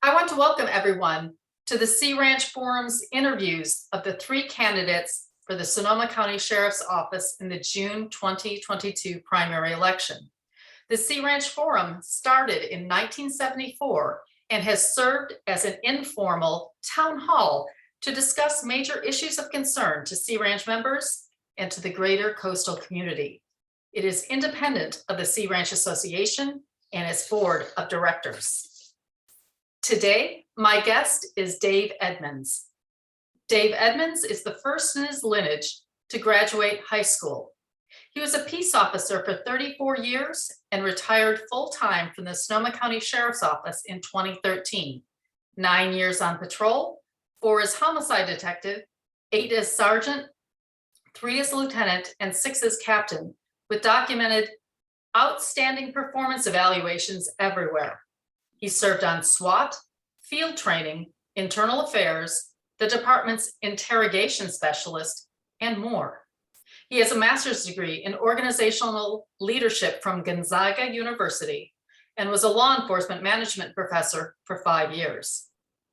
I want to welcome everyone to the Sea Ranch Forum's interviews of the three candidates for the Sonoma County Sheriff's Office in the June 2022 primary election. The Sea Ranch Forum started in 1974 and has served as an informal town hall to discuss major issues of concern to Sea Ranch members and to the greater coastal community. It is independent of the Sea Ranch Association and its board of directors. Today, my guest is Dave Edmonds. Dave Edmonds is the first in his lineage to graduate high school. He was a peace officer for 34 years and retired full-time from the Sonoma County Sheriff's Office in 2013. 9 years on patrol, 4 as homicide detective, 8 as sergeant, 3 as lieutenant, and 6 as captain, with documented outstanding performance evaluations everywhere. He served on SWAT, field training, internal affairs, the department's interrogation specialist, and more. He has a master's degree in organizational leadership from Gonzaga University and was a law enforcement management professor for 5 years.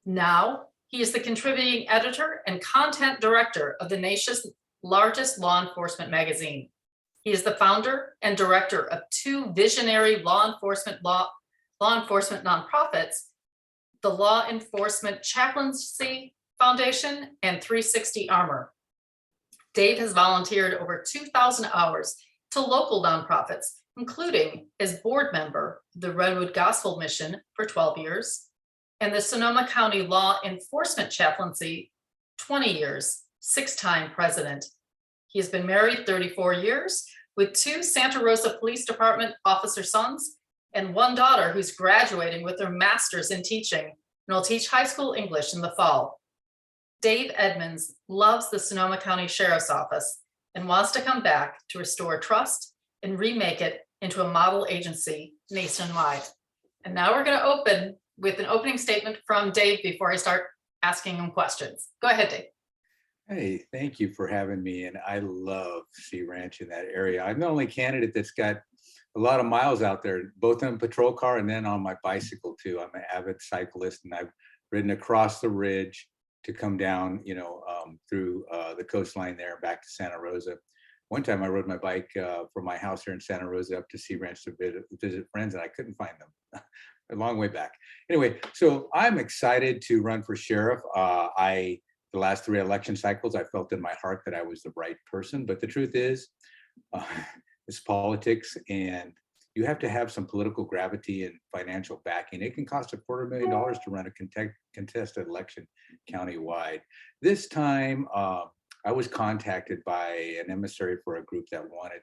Now, he is the contributing editor and content director of the nation's largest law enforcement magazine. He is the founder and director of 2 visionary law enforcement nonprofits, the Law Enforcement Chaplaincy Foundation and 360 Armor. Dave has volunteered over 2,000 hours to local nonprofits, including as board member of the Redwood Gospel Mission for 12 years and the Sonoma County Law Enforcement Chaplaincy 20 years, 6-time president. He has been married 34 years with 2 Santa Rosa Police Department officer sons and 1 daughter who's graduating with her master's in teaching and will teach high school English in the fall. Dave Edmonds loves the Sonoma County Sheriff's Office and wants to come back to restore trust and remake it into a model agency nationwide. And now we're going to open with an opening statement from Dave before I start asking him questions. Go ahead, Dave. Hey, thank you for having me. And I love Sea Ranch in that area. I'm the only candidate that's got a lot of miles out there, both in a patrol car and then on my bicycle too. I'm an avid cyclist and I've ridden across the ridge to come down, through the coastline there back to Santa Rosa. One time I rode my bike from my house here in Santa Rosa up to Sea Ranch to visit friends and I couldn't find them. A long way back. Anyway, so I'm excited to run for sheriff. The last 3 election cycles, I felt in my heart that I was the right person, but the truth is, it's politics and you have to have some political gravity and financial backing. It can cost $250,000 to run a contested election countywide. This time, I was contacted by an emissary for a group that wanted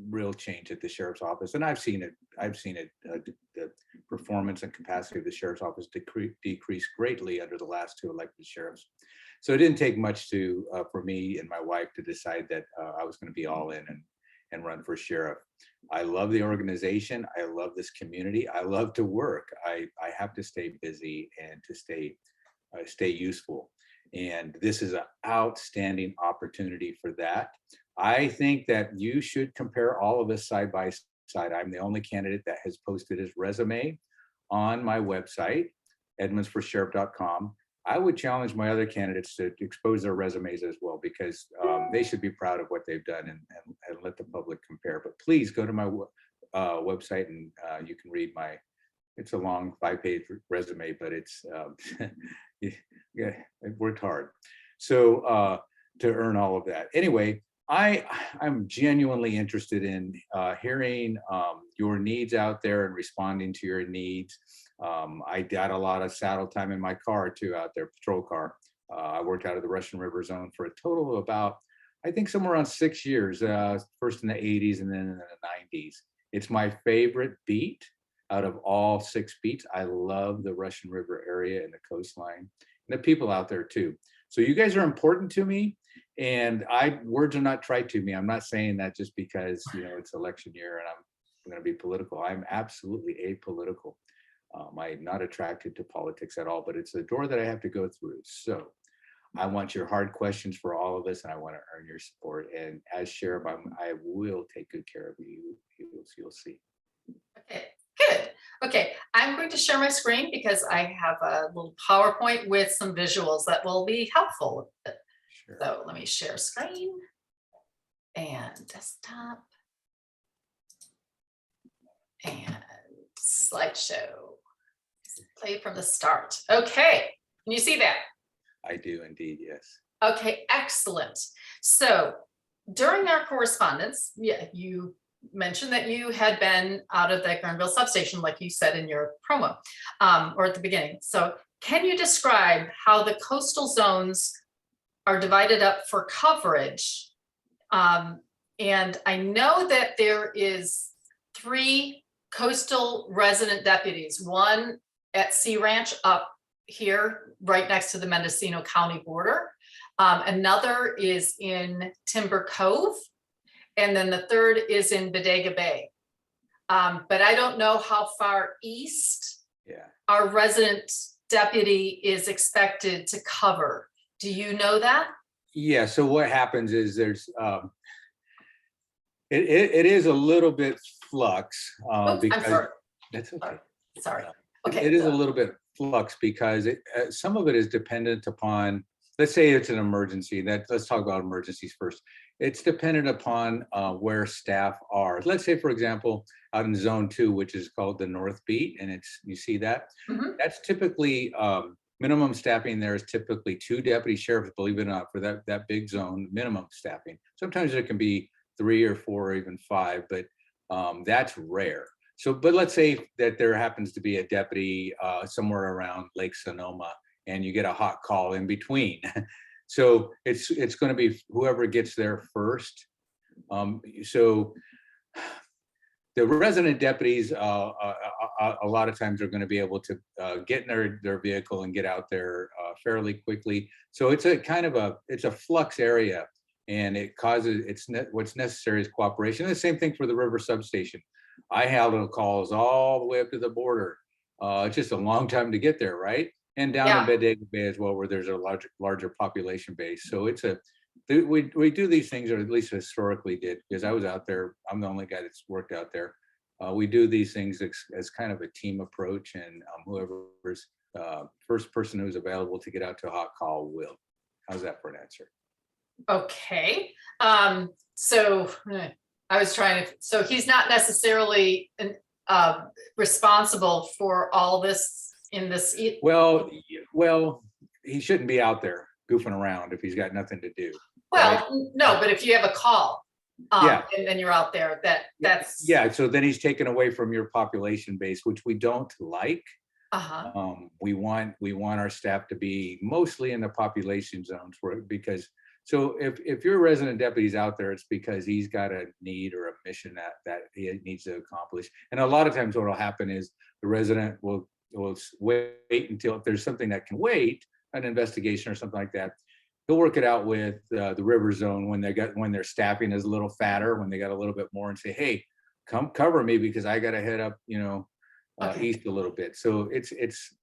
real change at the sheriff's office, and I've seen it. The performance and capacity of the sheriff's office decrease greatly under the last 2 elected sheriffs. So it didn't take much for me and my wife to decide that I was going to be all in and run for sheriff. I love the organization. I love this community. I love to work. I have to stay busy and to stay useful. And this is an outstanding opportunity for that. I think that you should compare all of us side by side. I'm the only candidate that has posted his resume on my website, edmondsforsheriff.com. I would challenge my other candidates to expose their resumes as well, because they should be proud of what they've done and let the public compare. But please go to my website and you can read it's a long 5-page resume, but it's, yeah, I worked hard. So to earn all of that. Anyway, I'm genuinely interested in hearing your needs out there and responding to your needs. I got a lot of saddle time in my car too, out there, patrol car. I worked out of the Russian River Zone for a total of about, I think somewhere around 6 years, first in the 80s and then in the 90s. It's my favorite beat out of all 6 beats. I love the Russian River area and the coastline and the people out there too. So you guys are important to me, and words are not trite to me. I'm not saying that just because it's election year and I'm going to be political. I'm absolutely apolitical. I'm not attracted to politics at all, but it's a door that I have to go through. So I want your hard questions for all of us, and I want to earn your support. And as sheriff, I will take good care of you. You'll see. Okay, good. Okay, I I'm going to share my screen because I have a little PowerPoint with some visuals that will be helpful. Sure. So let me share screen and desktop and slideshow. Play from the start. Okay, can you see that? I do indeed, yes. Okay, excellent. So during our correspondence, yeah, you mentioned that you had been out of the Guerneville substation, like you said in your promo, or at the beginning. So can you describe how the coastal zones are divided up for coverage? And I know that there is 3 coastal resident deputies, one at Sea Ranch up here, right next to the Mendocino County border. Another is in Timber Cove. And then the third is in Bodega Bay. But I don't know how far east our resident deputy is expected to cover. Do you know that? Yeah, so what happens is there's, it is a little bit flux. Oops, because I'm sorry. that's okay. Sorry. Okay. It is a little bit flux because some of it is dependent upon, let's say it's an emergency. Let's talk about emergencies first. It's dependent upon where staff are. Let's say, for example, out in zone 2, which is called the North Beat, and you see that? Mhm. That's typically, minimum staffing there is typically 2 deputy sheriffs, believe it or not, for that big zone, minimum staffing. Sometimes it can be 3 or 4 or even 5, but that's rare. So, but let's say that there happens to be a deputy somewhere around Lake Sonoma and you get a hot call in between. So it's going to be whoever gets there first. So the resident deputies a lot of times are going to be able to get in their vehicle and get out there fairly quickly. So it's a kind of it's a flux area, and it causes what's necessary is cooperation. The same thing for the river substation. I handle calls all the way up to the border. It's just a long time to get there, right? And down in Bodega Bay as well, where there's a larger population base. So we do these things, or at least historically did, because I was out there. I'm the only guy that's worked out there. We do these things as kind of a team approach, and whoever's first person who's available to get out to a hot call will. How's that for an answer? Okay. So I was trying to, so he's not necessarily responsible for all this in this. Well, he shouldn't be out there goofing around if he's got nothing to do. Well, right? no, but if you have a call, and then you're out there, that's. Yeah, so then he's taken away from your population base, which we don't like. We want our staff to be mostly in the population zones because so if your resident deputy's out there, it's because he's got a need or a mission that he needs to accomplish. And a lot of times what will happen is the resident will wait until, if there's something that can wait, an investigation or something like that, he'll work it out with the river zone when their staffing is a little fatter, when they got a little bit more, and say, hey, come cover me because I got to head up, east a little bit. So it's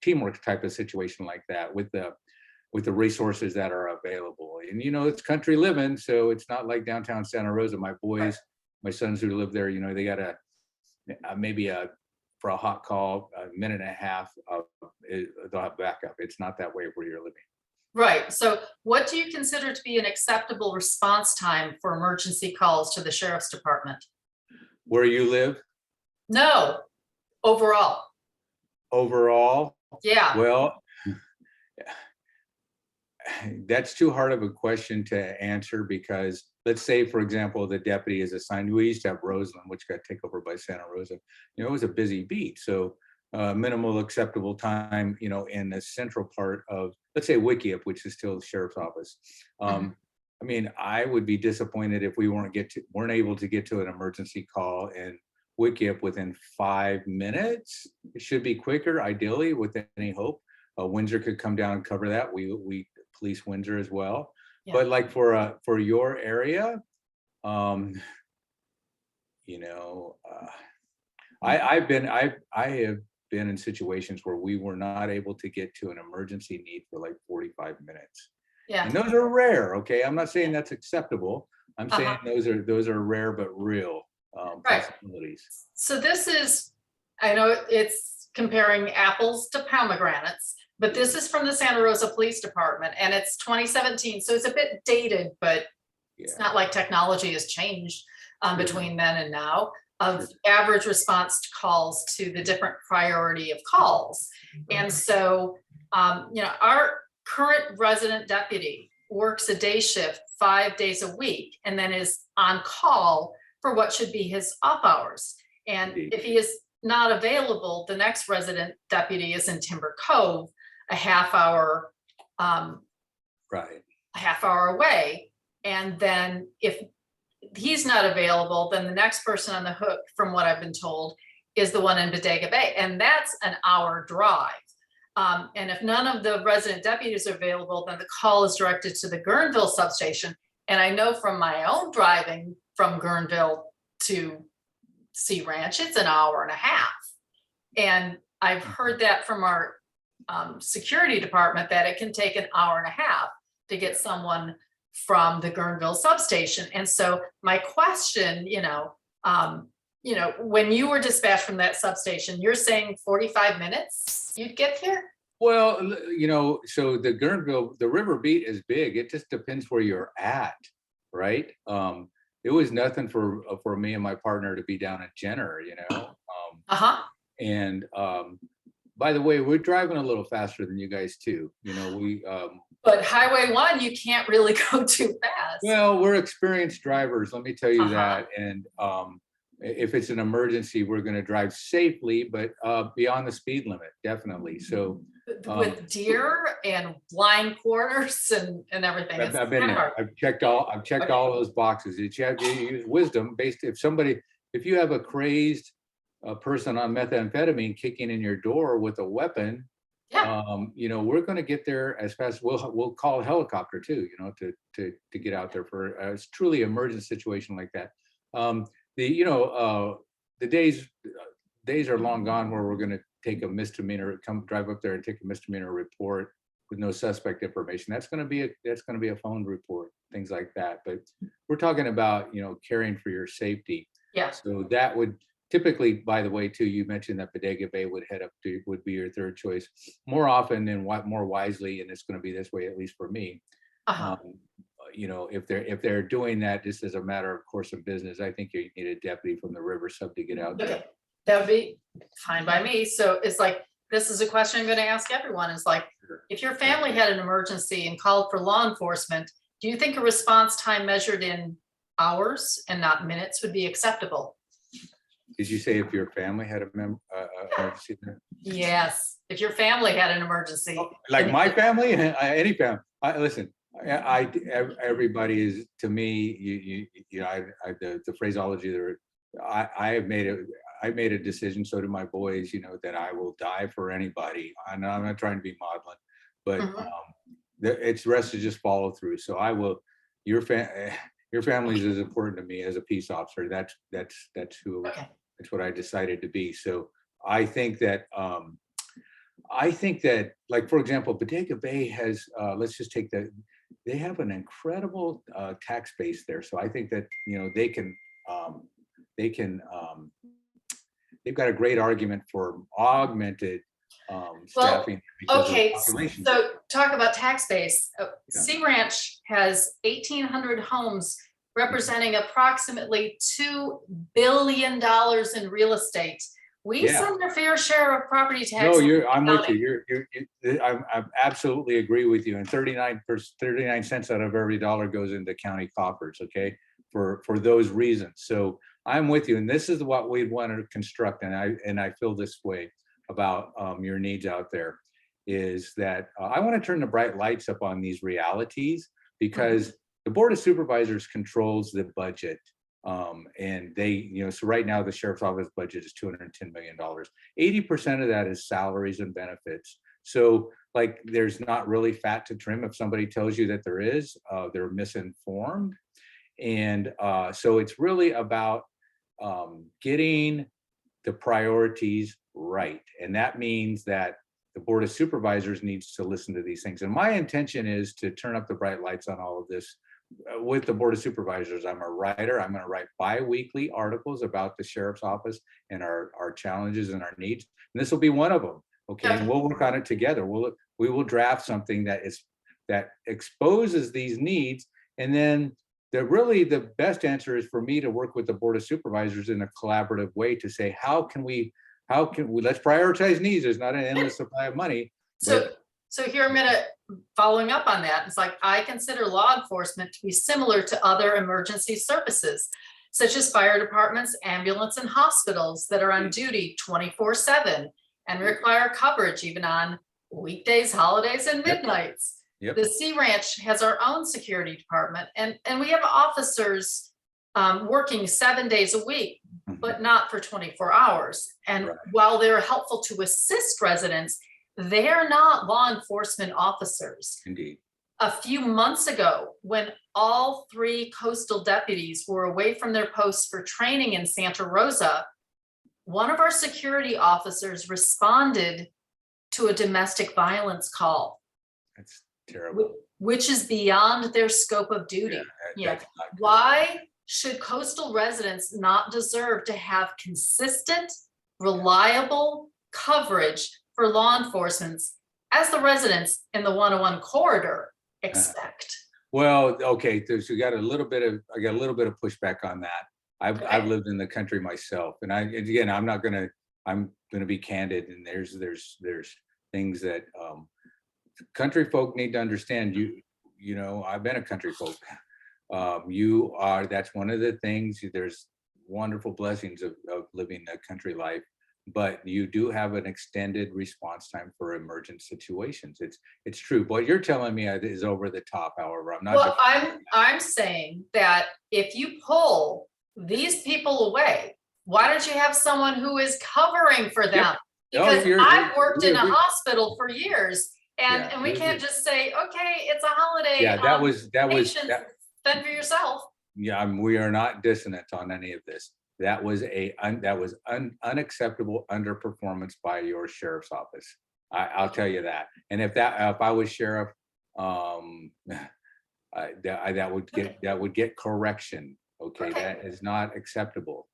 teamwork type of situation like that with the resources that are available. And it's country living, so it's not like downtown Santa Rosa. My boys, my sons who live there, they got maybe for a hot call, a minute and a half they'll have backup. It's not that way where you're living. Right. So what do you consider to be an acceptable response time for emergency calls to the sheriff's department? Where you live? No, overall. Overall? Yeah. Well, that's too hard of a question to answer because let's say, for example, the deputy is assigned. We used to have Roseland, which got taken over by Santa Rosa. It was a busy beat. So minimal acceptable time, in the central part of, let's say, Wickiup, which is still the sheriff's office. I mean, I would be disappointed if we weren't able to get to an emergency call in Wickiup within 5 minutes. It should be quicker, ideally, with any hope. Windsor could come down and cover that. We police Windsor as well. Yeah. But like for your area, I have been in situations where we were not able to get to an emergency need for like 45 minutes. Yeah. And those are rare. Okay. I'm not saying that's acceptable. I'm saying those are rare but real possibilities. So this is, I know it's comparing apples to pomegranates, but this is from the Santa Rosa Police Department and it's 2017. So it's a bit dated, but it's not like technology has changed between then and now, of average response to calls to the different priority of calls. And so, our current resident deputy works a day shift 5 days a week and then is on call for what should be his off hours. And if he is not available, the next resident deputy is in Timber Cove, a half hour away. And then if he's not available, then the next person on the hook, from what I've been told, is the one in Bodega Bay. And that's an hour drive. And if none of the resident deputies are available, then the call is directed to the Guerneville substation. And I know from my own driving from Guerneville to Sea Ranch, it's an hour and a half. And I've heard that from our security department that it can take an hour and a half to get someone from the Guerneville substation. And so my question, when you were dispatched from that substation, you're saying 45 minutes you'd get here? Well, so the Guerneville, the river beat is big. It just depends where you're at, right? It was nothing for me and my partner to be down at Jenner, And by the way, we're driving a little faster than you guys too. But Highway 1, you can't really go too fast. Well, we're experienced drivers, let me tell you that. And if it's an emergency, we're going to drive safely, but beyond the speed limit, definitely. So with deer and blind corners and everything. I've been there. I've checked all those boxes. You have to use wisdom based. If you have a crazed person on methamphetamine kicking in your door with a weapon, we're going to get there as fast. We'll call a helicopter too, to get out there for a truly emergent situation like that. The days are long gone where we're going to take a misdemeanor, drive up there and take a misdemeanor report with no suspect information. That's going to be a phone report, things like that. But we're talking about, caring for your safety. Yeah. So that would typically, by the way, too, you mentioned that Bodega Bay would be your third choice more often and more wisely. And it's going to be this way, at least for me. If they're doing that just as a matter of course of business, I think you need a deputy from the river sub to get out there. Okay, that would be fine by me. So it's like, this is a question I'm going to ask everyone, is like, if your family had an emergency and called for law enforcement, do you think a response time measured in hours and not minutes would be acceptable? Did you say if your family had emergency? Yes, if your family had an emergency. Like my family, any family. Listen, everybody is, to me, the phraseology there. I made a decision. So do my boys. That I will die for anybody. I'm not trying to be maudlin, but it's rest to just follow through. So I will. Your family is as important to me as a peace officer. That's who. Okay. That's what I decided to be. So I think that. Like, for example, Bodega Bay has. Let's just take that. They have an incredible tax base there. So I think that they've got a great argument for augmented staffing. Okay, so talk about tax base. Sea Ranch has 1,800 homes representing approximately $2 billion in real estate. We send our fair share of property tax. No, I'm with you. I absolutely agree with you. And 39 cents out of every dollar goes into county coffers. Okay, for those reasons. So I'm with you. And this is what we want to construct. And I feel this way about your needs out there, is that I want to turn the bright lights up on these realities, because the Board of Supervisors controls the budget. And they, so right now the sheriff's office budget is $210 million. 80% of that is salaries and benefits. So like, there's not really fat to trim. If somebody tells you that there is, they're misinformed. And so it's really about getting the priorities right. And that means that the Board of Supervisors needs to listen to these things. And my intention is to turn up the bright lights on all of this with the Board of Supervisors. I'm a writer. I'm going to write bi-weekly articles about the sheriff's office and our challenges and our needs. And this will be one of them. Okay. And we'll work on it together. We will draft something that exposes these needs. And then the best answer is for me to work with the Board of Supervisors in a collaborative way to say, how can we, let's prioritize needs. There's not an endless supply of money. So here I'm gonna, following up on that, it's like, I consider law enforcement to be similar to other emergency services, such as fire departments, ambulance, and hospitals that are on duty 24/7 and require coverage even on weekdays, holidays, and midnights. Yep. The Sea Ranch has our own security department, and we have officers working 7 days a week, but not for 24 hours. And while they're helpful to assist residents, they're not law enforcement officers. Indeed. A few months ago, when all 3 coastal deputies were away from their posts for training in Santa Rosa, one of our security officers responded to a domestic violence call. That's terrible. Which is beyond their scope of duty. Yeah. Why should coastal residents not deserve to have consistent, reliable coverage for law enforcement as the residents in the 101 corridor expect? Well, okay, so I got a little bit of pushback on that. I've lived in the country myself, and I'm gonna be candid, and there's things that country folk need to understand. You know, I've been a country folk. That's one of the things. There's wonderful blessings of living a country life, but you do have an extended response time for emergent situations. It's true. What you're telling me is over the top. However, I'm not. Well, I'm saying that if you pull these people away, why don't you have someone who is covering for them? Because I've worked in a hospital for years, and we can't just say, okay, it's a holiday. Yeah, that was fend for yourself. Yeah, we are not dissonant on any of this. That was unacceptable underperformance by your sheriff's office. I'll tell you that. And if I was sheriff, that would get correction. Okay, that is not acceptable.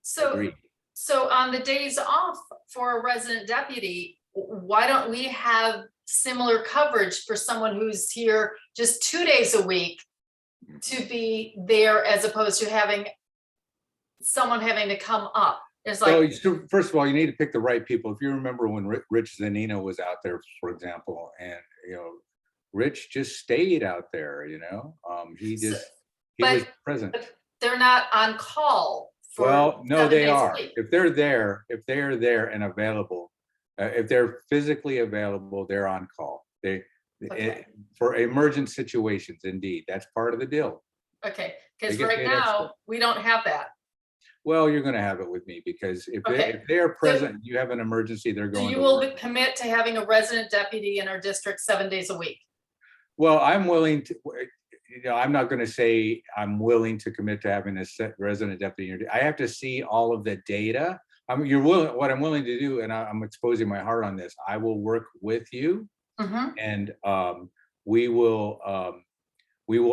So on the days off for a resident deputy, why don't we have similar coverage for someone who's here just 2 days a week to be there, as opposed to having someone having to come up? It's like, so first of all, you need to pick the right people. If you remember when Rich Zanino was out there, for example, and Rich just stayed out there. He was present. But they're not on call. Well, no, they are. If they're there and available, if they're physically available, they're on call. For emergent situations, indeed, that's part of the deal. Okay, because right now we don't have that. Well, you're going to have it with me, because if they are present, you have an emergency, they're going. So you will commit to having a resident deputy in our district 7 days a week? Well, I'm willing to. I'm not going to say I'm willing to commit to having a resident deputy. I have to see all of the data. What I'm willing to do, and I'm exposing my heart on this, I will work with you, and we will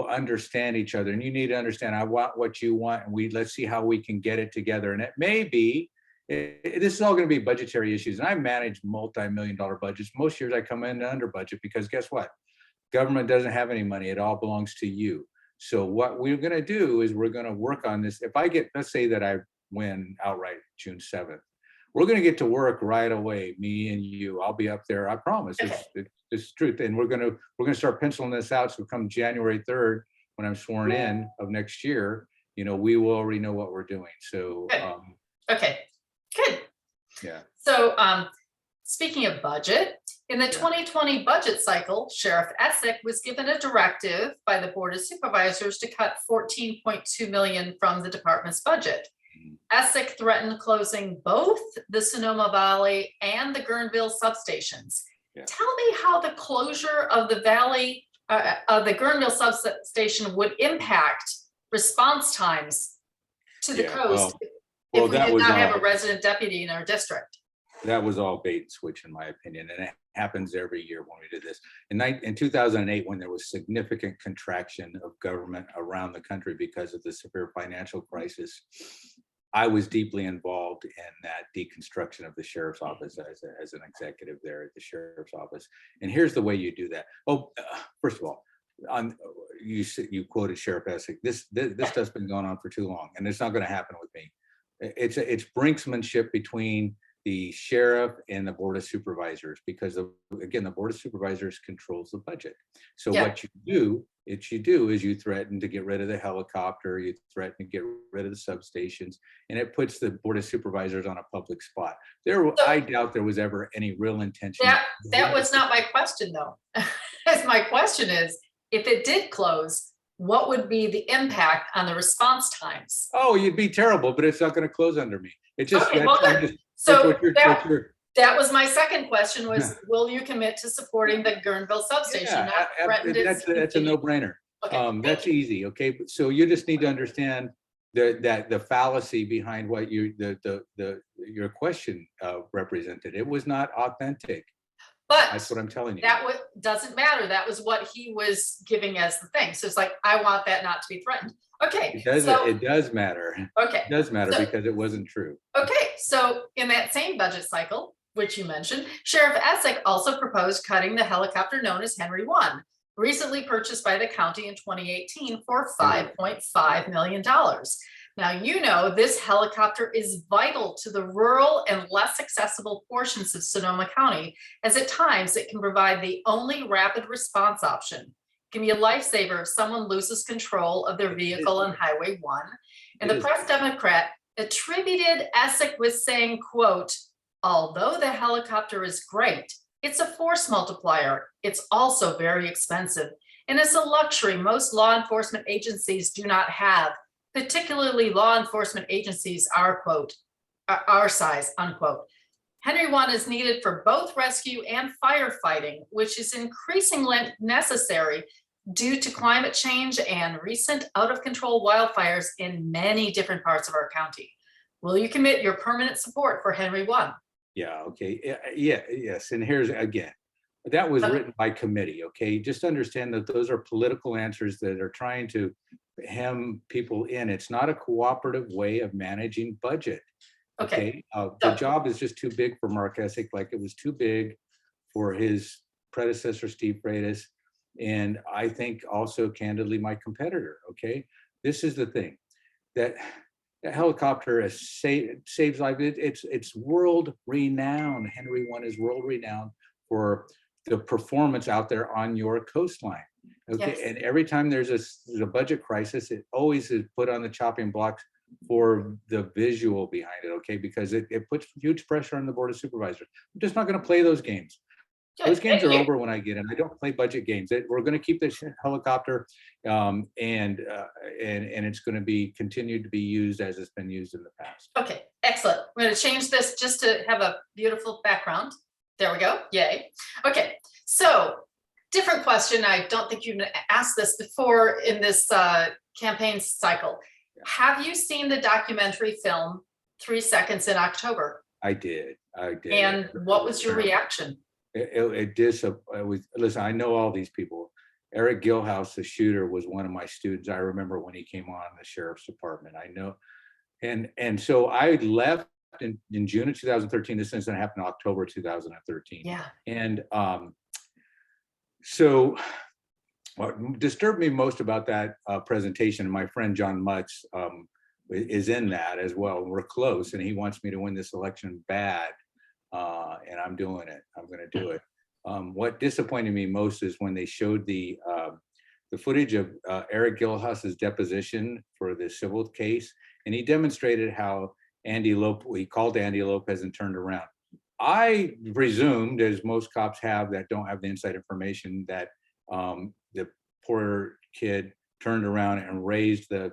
understand each other. And you need to understand, I want what you want, and let's see how we can get it together. And it may be, this is all going to be budgetary issues. And I manage multi-million-dollar budgets. Most years I come in under budget, because guess what? Government doesn't have any money. It all belongs to you. So what we're going to do is we're going to work on this. If let's say that I win outright June 7th, we're going to get to work right away. Me and you, I'll be up there. I promise. It's truth. And we're going to start penciling this out. So come January 3rd, when I'm sworn in of next year, we will already know what we're doing. So, okay, good. Yeah. So, speaking of budget, in the 2020 budget cycle, Sheriff Essick was given a directive by the Board of Supervisors to cut $14.2 million from the department's budget. Essick threatened closing both the Sonoma Valley and the Guerneville substations. Tell me how the closure of the Guerneville substation would impact response times to the coast if we did not have a resident deputy in our district. That was all bait and switch, in my opinion, and it happens every year when we did this. In 2008, when there was significant contraction of government around the country because of the severe financial crisis, I was deeply involved in that deconstruction of the sheriff's office as an executive there at the sheriff's office. And here's the way you do that. First of all, you quoted Sheriff Essick. This stuff's been going on for too long, and it's not going to happen with me. It's brinksmanship between the sheriff and the board of supervisors, because again, the board of supervisors controls the budget. So what you do is you threaten to get rid of the helicopter, you threaten to get rid of the substations, and it puts the board of supervisors on a public spot. I doubt there was ever any real intention. That was not my question, though. As my question is, if it did close, what would be the impact on the response times? Oh, you'd be terrible, but it's not going to close under me. It just, okay, well, that was my second question was, will you commit to supporting the Guerneville substation? That's a no-brainer. Okay, that's easy. Okay, so you just need to understand the fallacy behind what your question represented. It was not authentic. But that's what I'm telling you. That doesn't matter. That was what he was giving as the thing. So it's like, I want that not to be threatened. Okay. It does matter. Okay. It does matter because it wasn't true. Okay. So in that same budget cycle, which you mentioned, Sheriff Essick also proposed cutting the helicopter known as Henry 1, recently purchased by the county in 2018 for $5.5 million. Now, you know, this helicopter is vital to the rural and less accessible portions of Sonoma County, as at times it can provide the only rapid response option. It can be a lifesaver if someone loses control of their vehicle on Highway 1. And the Press Democrat attributed Essick with saying, quote, although the helicopter is great, it's a force multiplier. It's also very expensive. And it's a luxury most law enforcement agencies do not have. Particularly law enforcement agencies are, quote, our size, unquote. Henry 1 is needed for both rescue and firefighting, which is increasingly necessary due to climate change and recent out-of-control wildfires in many different parts of our county. Will you commit your permanent support for Henry 1? Yeah, okay, yes, and here's, again, that was written by committee, okay? Just understand that those are political answers that are trying to hem people in. It's not a cooperative way of managing budget. Okay. The job is just too big for Mark Essick, like it was too big for his predecessor, Steve Freitas, and I think also candidly my competitor. Okay. This is the thing, that helicopter saves lives. It's world renowned. Henry 1 is world renowned for the performance out there on your coastline. Okay, yes. And every time there's a budget crisis, it always is put on the chopping blocks for the visual behind it, okay? Because it puts huge pressure on the board of supervisors. I'm just not going to play those games. Good. Those games are over when I get in. I don't play budget games. We're going to keep this helicopter, and it's going to be continued to be used as it's been used in the past. Okay, excellent. We're going to change this just to have a beautiful background. There we go. Yay. Okay, so different question. I don't think you've asked this before in this campaign cycle. Yeah. Have you seen the documentary film 3 Seconds in October? I did. And what was your reaction? Listen, I know all these people. Eric Gilhouse, the shooter, was one of my students. I remember when he came on the sheriff's department. I know. And so I left in June of 2013. This incident happened in October 2013. Yeah. And so what disturbed me most about that presentation, my friend John Mutz is in that as well. We're close, and he wants me to win this election bad, and I'm doing it. I'm going to do it. What disappointed me most is when they showed the footage of Eric Gilhouse's deposition for the civil case, and he demonstrated how he called Andy Lopez and turned around. I presumed, as most cops have that don't have the inside information, that the poor kid turned around and raised the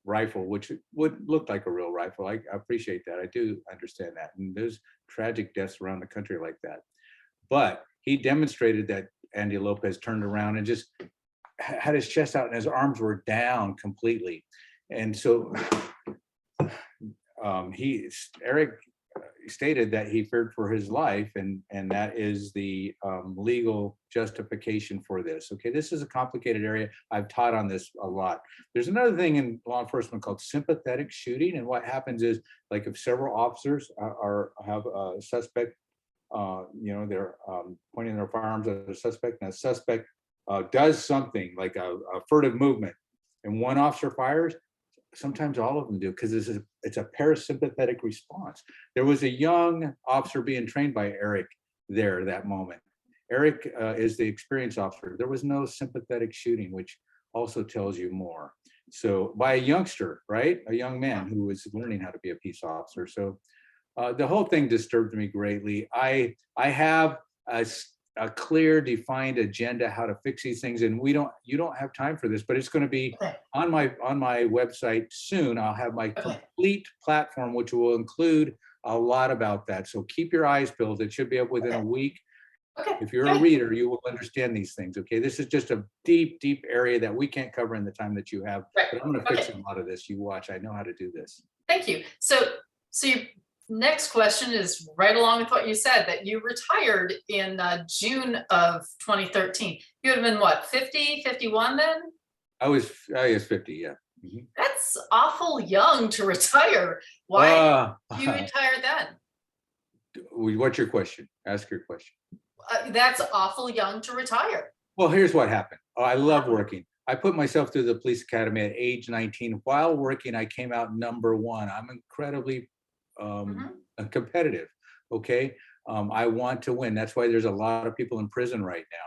rifle, which would look like a real rifle. I appreciate that. I do understand that. And there's tragic deaths around the country like that. But he demonstrated that Andy Lopez turned around and just had his chest out and his arms were down completely. And so Eric stated that he feared for his life, and that is the legal justification for this. Okay, this is a complicated area. I've taught on this a lot. There's another thing in law enforcement called sympathetic shooting, and what happens is, like, if several officers have a suspect, they're pointing their firearms at a suspect, and a suspect does something like a furtive movement, and one officer fires. Sometimes all of them do, because it's a parasympathetic response. There was a young officer being trained by Eric there that moment. Eric is the experienced officer. There was no sympathetic shooting, which also tells you more. So by a youngster, right? A young man who was learning how to be a peace officer. So the whole thing disturbed me greatly. I have a clear, defined agenda how to fix these things, and you don't have time for this, but it's going to be on my website soon. I'll have my complete platform, which will include a lot about that. So keep your eyes peeled. It should be up within a week. If you're a reader, you will understand these things. Okay, this is just a deep, deep area that we can't cover in the time that you have. But I'm going to fix a lot of this. You watch. I know how to do this. Thank you. So your next question is right along with what you said, that you retired in June of 2013. You would have been what, 50, 51 then? I was 50, yeah. Mm-hmm. That's awful young to retire. Why did you retire then? What's your question? Ask your question. That's awful young to retire. Well, here's what happened. I love working. I put myself through the police academy at age 19. While working, I came out number one. I'm incredibly competitive. Okay. I want to win. That's why there's a lot of people in prison right now,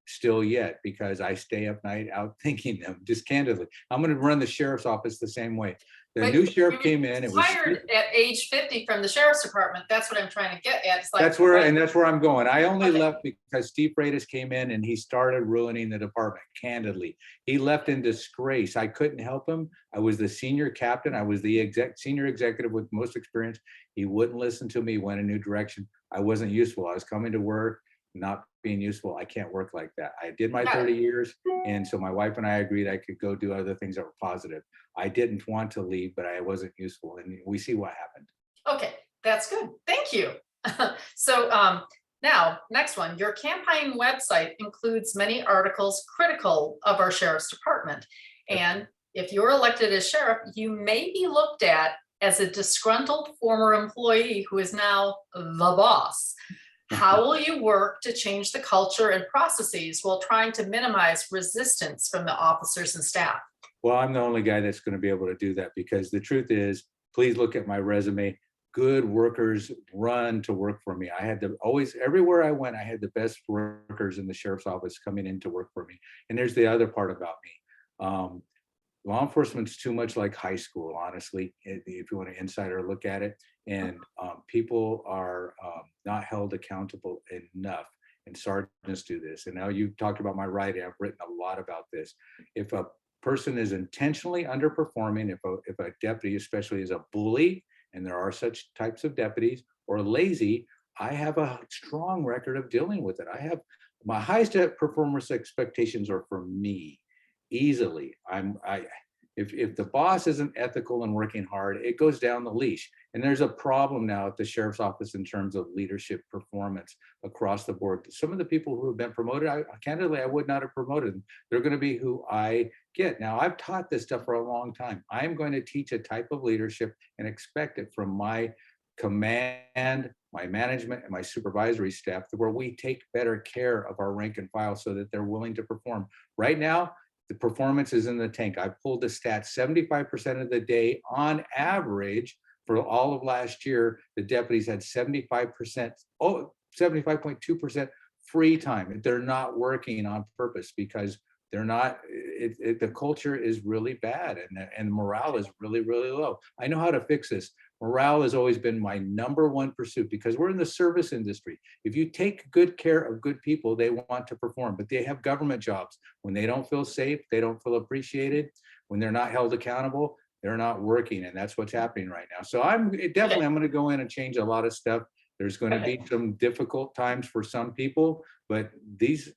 still yet, because I stay up night out thinking them, just candidly. I'm going to run the sheriff's office the same way. The new sheriff came in. It was hired at age 50 from the sheriff's department. That's what I'm trying to get at. It's like, that's where I'm going. I only left because Steve Freitas came in and he started ruining the department. Candidly, he left in disgrace. I couldn't help him. I was the senior captain. I was the senior executive with most experience. He wouldn't listen to me. Went a new direction. I wasn't useful. I was coming to work, not being useful. I can't work like that. I did my 30 years. And so my wife and I agreed I could go do other things that were positive. I didn't want to leave, but I wasn't useful. And we see what happened. Okay, that's good. Thank you. So now, next one, your campaign website includes many articles critical of our sheriff's department. And if you're elected as sheriff, you may be looked at as a disgruntled former employee who is now the boss. How will you work to change the culture and processes while trying to minimize resistance from the officers and staff? Well, I'm the only guy that's going to be able to do that, because the truth is, please look at my resume. Good workers run to work for me. I had to always, everywhere I went, I had the best workers in the sheriff's office coming in to work for me. And there's the other part about me. Law enforcement's too much like high school, honestly, if you want an insider look at it. And people are not held accountable enough. And sergeants do this. And now you've talked about my writing. I've written a lot about this. If a person is intentionally underperforming, if a deputy especially is a bully, and there are such types of deputies, or lazy, I have a strong record of dealing with it. I have my highest performance expectations are for me, easily. If the boss isn't ethical and working hard, it goes down the leash. And there's a problem now at the sheriff's office in terms of leadership performance across the board. Some of the people who have been promoted, candidly, I would not have promoted them. They're going to be who I get. Now, I've taught this stuff for a long time. I'm going to teach a type of leadership and expect it from my command, my management, and my supervisory staff, where we take better care of our rank and file so that they're willing to perform. Right now, the performance is in the tank. I pulled the stat 75% of the day on average for all of last year. The deputies had 75.2% free time. They're not working on purpose because they're not, the culture is really bad, and morale is really, really low. I know how to fix this. Morale has always been my number one pursuit, because we're in the service industry. If you take good care of good people, they want to perform, but they have government jobs. When they don't feel safe, they don't feel appreciated. When they're not held accountable, they're not working. And that's what's happening right now. So I'm going to go in and change a lot of stuff. There's going to be some difficult times for some people, but these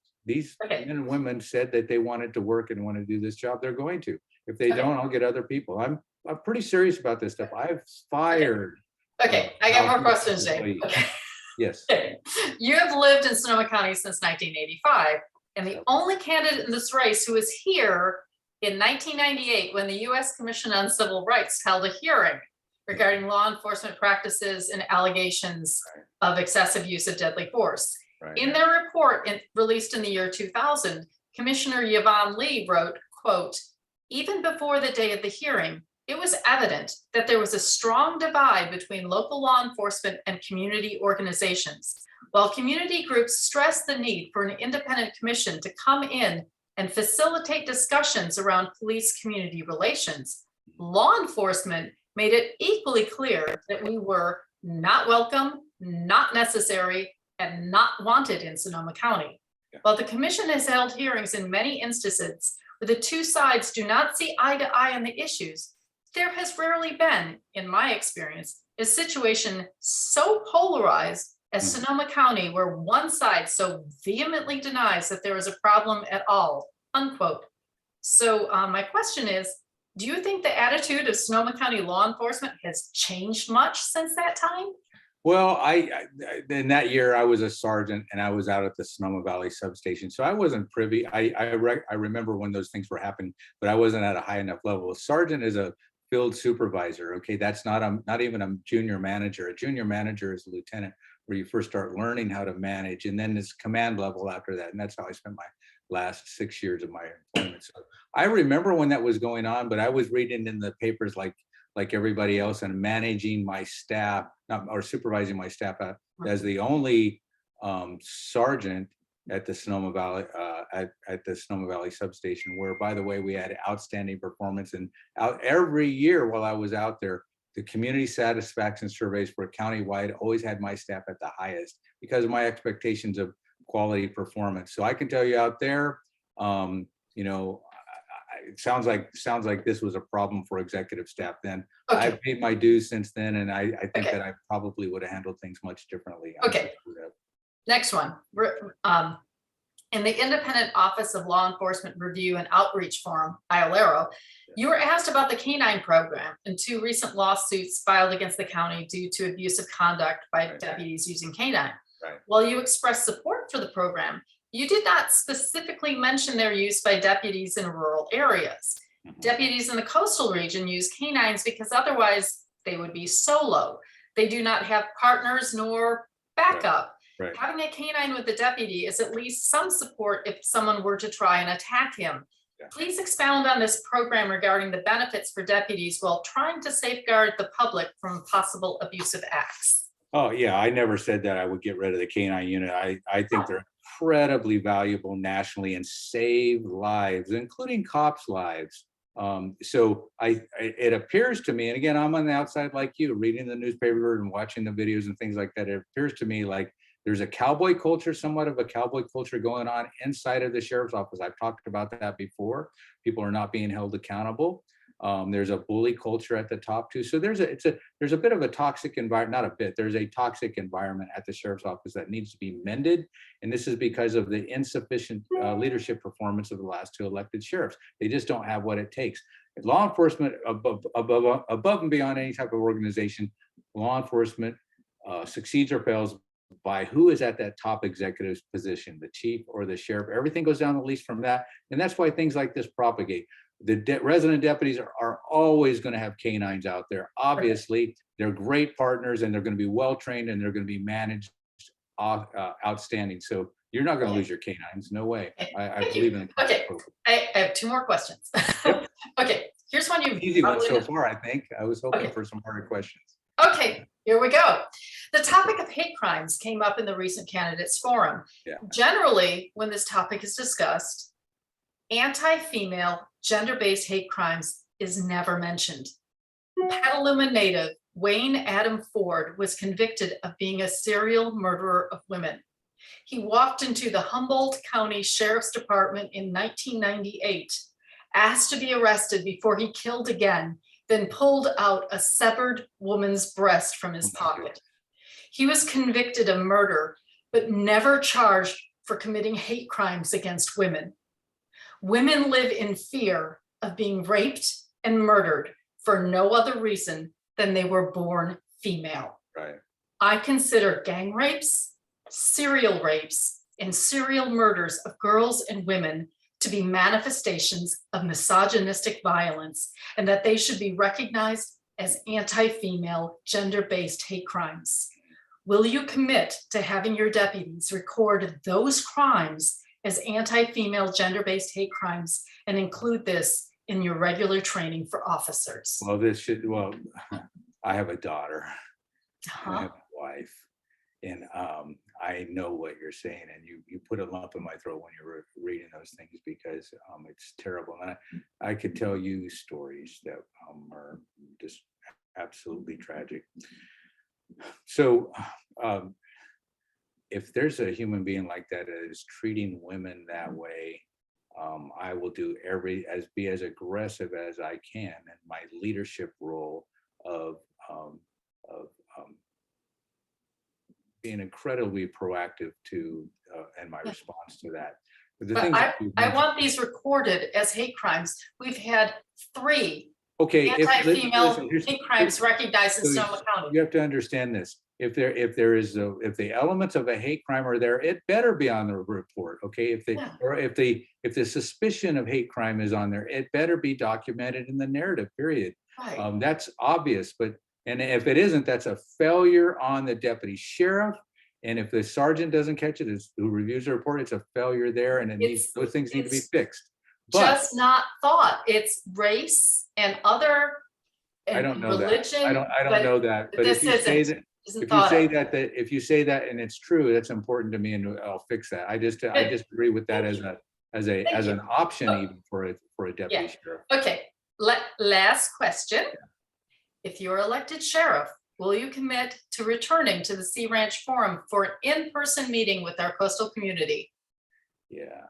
men and women said that they wanted to work and want to do this job. They're going to. If they don't, I'll get other people. I'm pretty serious about this stuff. I've fired Okay, I got more questions, Dave. Okay. Yes. Okay. You have lived in Sonoma County since 1985, and the only candidate in this race who was here in 1998 when the U.S. Commission on Civil Rights held a hearing regarding law enforcement practices and allegations of excessive use of deadly force. Right. In their report released in the year 2000, Commissioner Yvonne Lee wrote, quote, "Even before the day of the hearing, it was evident that there was a strong divide between local law enforcement and community organizations. While community groups stressed the need for an independent commission to come in and facilitate discussions around police-community relations, law enforcement made it equally clear that we were not welcome, not necessary, and not wanted in Sonoma County. While the commission has held hearings in many instances where the two sides do not see eye to eye on the issues, there has rarely been, in my experience, a situation so polarized as Sonoma County where one side so vehemently denies that there is a problem at all," unquote. So my question is, do you think the attitude of Sonoma County law enforcement has changed much since that time? Well, in that year I was a sergeant and I was out at the Sonoma Valley substation, so I wasn't privy. I remember when those things were happening, but I wasn't at a high enough level. A sergeant is a field supervisor. Okay, that's not even a junior manager. A junior manager is a lieutenant, where you first start learning how to manage, and then it's command level after that. And that's how I spent my last 6 years of my employment. So I remember when that was going on, but I was reading in the papers like everybody else and managing my staff, or supervising my staff as the only sergeant at the Sonoma Valley at the Sonoma Valley substation, where, by the way, we had outstanding performance. And every year while I was out there, the community satisfaction surveys for countywide always had my staff at the highest because of my expectations of quality performance. So I can tell you out there, it sounds like this was a problem for executive staff then. Okay. I've paid my dues since then, and I think Okay. that I probably would have handled things much differently. Okay. Next one. In the Independent Office of Law Enforcement Review and Outreach Forum, ILARO, you were asked about the Canine Program and 2 recent lawsuits filed against the county due to abusive conduct by deputies using canine. Right. While you expressed support for the program, you did not specifically mention their use by deputies in rural areas. Mhm. Deputies in the coastal region use canines because otherwise they would be solo. They do not have partners nor backup. Right. Having a canine with the deputy is at least some support if someone were to try and attack him. Yeah. Please expound on this program regarding the benefits for deputies while trying to safeguard the public from possible abusive acts. Oh yeah, I never said that I would get rid of the canine unit. I think they're incredibly valuable nationally and save lives, including cops' lives. So it appears to me, and again, I'm on the outside like you, reading the newspaper and watching the videos and things like that. It appears to me like there's a cowboy culture, somewhat of a cowboy culture going on inside of the sheriff's office. I've talked about that before. People are not being held accountable. There's a bully culture at the top too. So there's a bit of a toxic environment, not a bit, there's a toxic environment at the sheriff's office that needs to be mended. And this is because of the insufficient leadership performance of the last 2 elected sheriffs. They just don't have what it takes. Law enforcement, above and beyond any type of organization, law enforcement succeeds or fails by who is at that top executive position, the chief or the sheriff. Everything goes down the list from that. And that's why things like this propagate. The resident deputies are always going to have canines out there. Obviously, they're great partners and they're going to be well trained and they're going to be managed outstanding. So you're not going to lose your canines. No way. I believe in it. Okay, I have 2 more questions. Yep. Okay, here's one you Easy one probably so know. far, I think. I was hoping Okay. for some harder questions. Okay, here we go. The topic of hate crimes came up in the recent candidates forum. Yeah. Generally, when this topic is discussed, anti-female gender-based hate crimes is never mentioned. Petaluma native Wayne Adam Ford was convicted of being a serial murderer of women. He walked into the Humboldt County Sheriff's Department in 1998, asked to be arrested before he killed again, then pulled out a severed woman's breast from his pocket. He was convicted of murder, but never charged for committing hate crimes against women. Women live in fear of being raped and murdered for no other reason than they were born female. Right. I consider gang rapes, serial rapes, and serial murders of girls and women to be manifestations of misogynistic violence, and that they should be recognized as anti-female, gender-based hate crimes. Will you commit to having your deputies record those crimes as anti-female, gender-based hate crimes and include this in your regular training for officers? Well, I have a daughter. I have a wife, and I know what you're saying, and you put a lump in my throat when you're reading those things, because it's terrible. And I could tell you stories that are just absolutely tragic. So if there's a human being like that is treating women that way, I will be as aggressive as I can in my leadership role of being incredibly proactive to and my response to that. But I want these recorded as hate crimes. We've had 3 anti-female hate crimes recognized in Sonoma County. You have to understand this. If the elements of a hate crime are there, it better be on the report. Okay, if the suspicion of hate crime is on there, it better be documented in the narrative. Period. Right. That's obvious, and if it isn't, that's a failure on the deputy sheriff. And if the sergeant doesn't catch it, who reviews the report, it's a failure there, and those things need to be fixed. Just not thought. It's race and other. I don't know religion, that. I don't know that. But if you say that, if you say that and it's true, that's important to me, and I'll fix that. I just agree with that as an option even for a deputy sheriff. Okay. Last question. If you're elected sheriff, will you commit to returning to the Sea Ranch Forum for an in-person meeting with our coastal community? Yeah,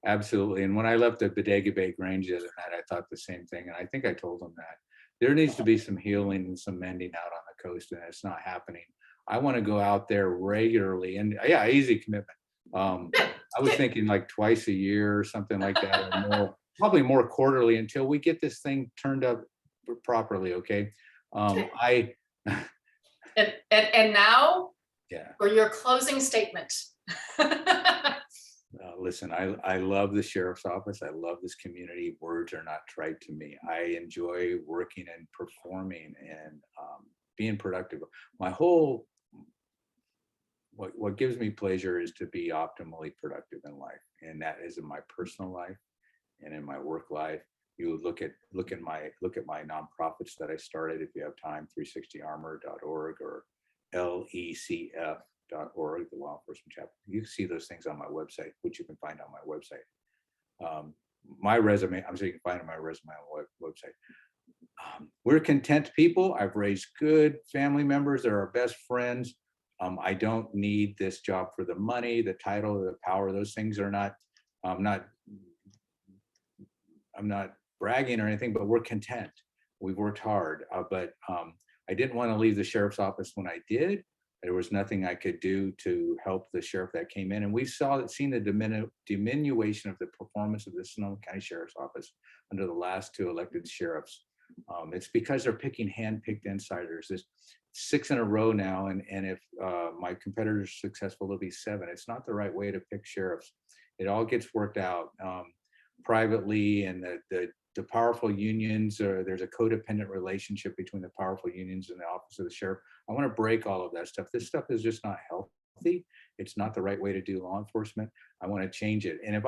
absolutely. And when I left the Bodega Bay Grange the other night, I thought the same thing. And I think I told them that there needs to be some healing and some mending out on the coast, and it's not happening. I want to go out there regularly, and easy commitment. I was thinking like twice a year or something like that, or more, probably more quarterly, until we get this thing turned up properly. Okay. And now, for your closing statement. Listen, I love the sheriff's office. I love this community. Words are not trite to me. I enjoy working and performing and being productive. What gives me pleasure is to be optimally productive in life, and that is in my personal life and in my work life. You look at my nonprofits that I started. If you have time, 360armor.org or LECF.org, the law enforcement chapter. You can see those things on my website, which you can find on my website. My resume, I'm sure you can find my resume on the website. We're content people. I've raised good family members. They're our best friends. I don't need this job for the money, the title, the power. Those things are not. I'm not bragging or anything, but we're content. We've worked hard, but I didn't want to leave the sheriff's office when I did. There was nothing I could do to help the sheriff that came in, and we've seen the diminution of the performance of the Sonoma County Sheriff's Office under the last 2 elected sheriffs. It's because they're picking hand-picked insiders. There's 6 in a row now, and if my competitor's successful, there'll be 7. It's not the right way to pick sheriffs. It all gets worked out privately, and the powerful unions, there's a codependent relationship between the powerful unions and the office of the sheriff. I want to break all of that stuff. This stuff is just not healthy. It's not the right way to do law enforcement. I want to change it. And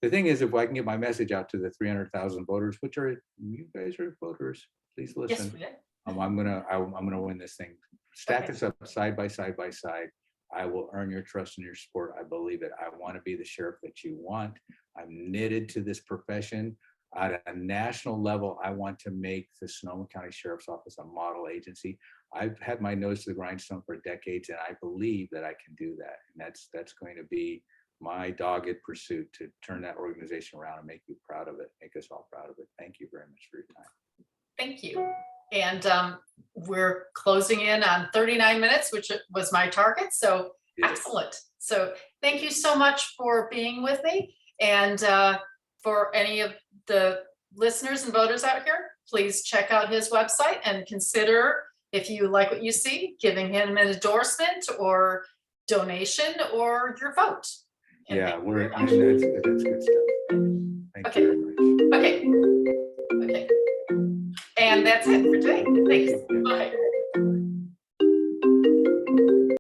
the thing is, if I can get my message out to the 300,000 voters, which are, you guys are voters, please listen. Yes, I'm gonna win this thing. Stack us up side by side by side. I will earn your trust and your support. I believe it. I want to be the sheriff that you want. I'm knitted to this profession. At a national level, I want to make the Sonoma County Sheriff's Office a model agency. I've had my nose to the grindstone for decades, and I believe that I can do that. And that's going to be my dogged pursuit, to turn that organization around and make you proud of it, make us all proud of it. Thank you very much for your time. Thank you. And we're closing in on 39 minutes, which was my target. So excellent. So thank you so much for being with me. And for any of the listeners and voters out here, please check out his website and consider If you like what you see, giving him an endorsement or donation or your vote. And Yeah, thank you very much. that's good stuff. Thank Okay. you very much. Okay. Okay. And that's it for today. Thanks. Bye.